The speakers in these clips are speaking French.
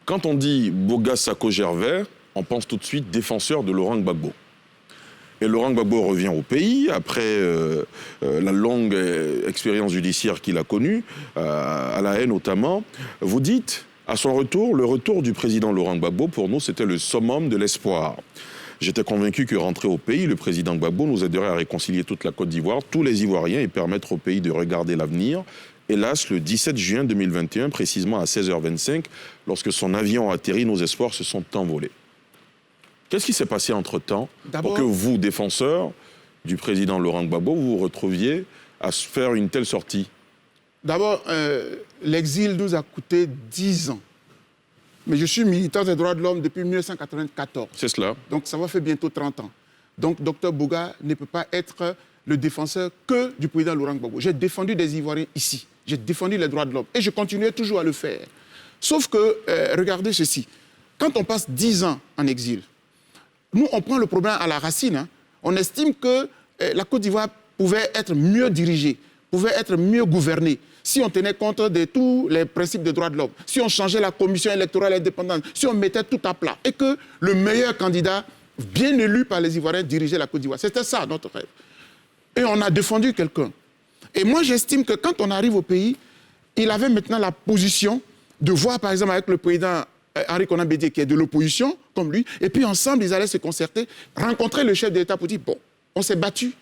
Quand on dit Boga Sako Gervais, on pense tout de suite défenseur de Laurent Gbagbo. Et Laurent Gbagbo revient au pays après la longue expérience judiciaire qu'il a connue, à La Haye notamment. Vous dites, à son retour, le retour du président Laurent Gbagbo, pour nous, c'était le summum de l'espoir. J'étais convaincu que rentrer au pays, le président Gbagbo nous aiderait à réconcilier toute la Côte d'Ivoire, tous les Ivoiriens, et permettre au pays de regarder l'avenir. Hélas, le 17 juin 2021, précisément à 16h25, lorsque son avion a atterri, nos espoirs se sont envolés. Qu'est-ce qui s'est passé entre-temps pour que vous, défenseur du président Laurent Gbagbo, vous vous retrouviez à faire une telle sortie? D'abord, l'exil nous a coûté 10 ans. Mais je suis militant des droits de l'homme depuis 1994. C'est cela. Donc ça va faire bientôt 30 ans. Donc Dr Boga ne peut pas être le défenseur que du président Laurent Gbagbo. J'ai défendu des Ivoiriens ici. J'ai défendu les droits de l'homme. Et je continuerai toujours à le faire. Sauf que, regardez ceci. Quand on passe 10 ans en exil, nous, on prend le problème à la racine. Hein. On estime que la Côte d'Ivoire pouvait être mieux dirigée, pouvait être mieux gouvernée, si on tenait compte de tous les principes des droits de l'homme, si on changeait la commission électorale indépendante, si on mettait tout à plat, et que le meilleur candidat, bien élu par les Ivoiriens, dirigeait la Côte d'Ivoire. C'était ça, notre rêve. Et on a défendu quelqu'un. Et moi, j'estime que quand on arrive au pays, il avait maintenant la position de voir, par exemple, avec le président Henri Konan Bédié, qui est de l'opposition, comme lui, et puis ensemble, ils allaient se concerter, rencontrer le chef de l'État pour dire, bon, on s'est battu,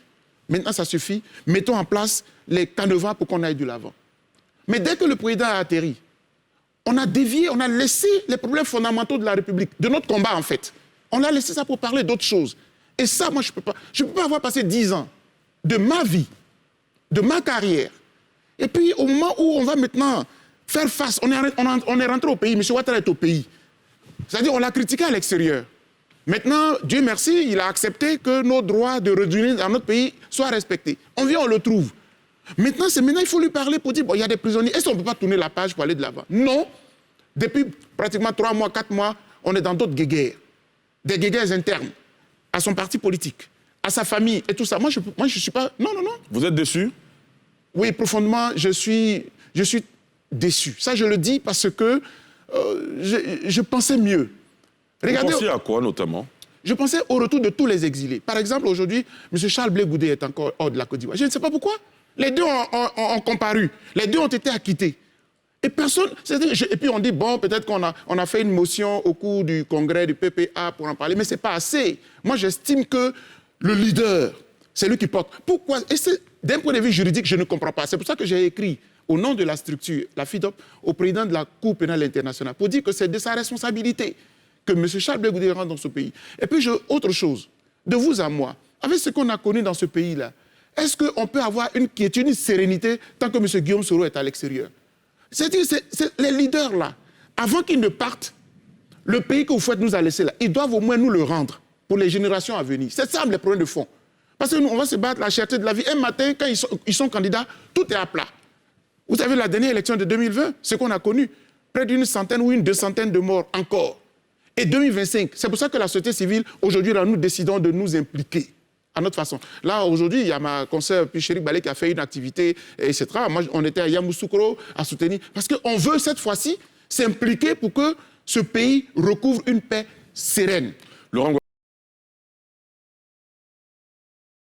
maintenant ça suffit, mettons en place les canevas pour qu'on aille de l'avant. Mais dès que le président a atterri, on a dévié, on a laissé les problèmes fondamentaux de la République, de notre combat en fait. On a laissé ça pour parler d'autres choses. Et ça, moi, je ne peux pas avoir passé 10 ans de ma vie, de ma carrière. Et puis, au moment où on va maintenant faire face, on est rentré au pays, M. Ouattara est au pays. C'est-à-dire, on l'a critiqué à l'extérieur. Maintenant, Dieu merci, il a accepté que nos droits de retourner dans notre pays soient respectés. On vient, on le trouve. Maintenant, il faut lui parler pour dire, bon, il y a des prisonniers. Est-ce qu'on ne peut pas tourner la page pour aller de l'avant? Non. Depuis pratiquement 3 mois, 4 mois, on est dans d'autres guéguerres. Des guéguerres internes à son parti politique, à sa famille et tout ça. Moi, je ne suis pas... Non. Vous êtes déçu? Oui, profondément, je suis déçu. Ça, je le dis parce que je pensais mieux. Regardez, vous pensiez à quoi, notamment? Je pensais au retour de tous les exilés. Par exemple, aujourd'hui, M. Charles Blé Goudé est encore hors de la Côte d'Ivoire. Je ne sais pas pourquoi. Les deux ont comparu. Les deux ont été acquittés. Et personne... Et puis on dit, bon, peut-être qu'on a fait une motion au cours du congrès du PPA pour en parler, mais ce n'est pas assez. Moi, j'estime que le leader, c'est lui qui porte. Pourquoi? Et d'un point de vue juridique, je ne comprends pas. C'est pour ça que j'ai écrit au nom de la structure, la FIDOP, au président de la Cour pénale internationale, pour dire que c'est de sa responsabilité que M. Charles Blé Goudé rentre dans ce pays. Et puis, autre chose, de vous à moi, avec ce qu'on a connu dans ce pays-là, est-ce qu'on peut avoir une quiétude, une sérénité, tant que M. Guillaume Soro est à l'extérieur? C'est-à-dire, les leaders, là, avant qu'ils ne partent, le pays que vous faites nous a laissé là, ils doivent au moins nous le rendre pour les générations à venir. C'est ça, les problèmes de fond. Parce que nous, on va se battre la cherté de la vie. Un matin, quand ils sont candidats, tout est à plat. Vous savez, la dernière élection de 2020, ce qu'on a connu, près d'une centaine ou une 200 de morts encore. Et 2025, c'est pour ça que la société civile, aujourd'hui, là, nous décidons de nous impliquer à notre façon. Là, aujourd'hui, il y a ma consoeur Pichéric Balé qui a fait une activité, etc. Moi, on était à Yamoussoukro à soutenir. Parce qu'on veut, cette fois-ci, s'impliquer pour que ce pays recouvre une paix sereine. Laurent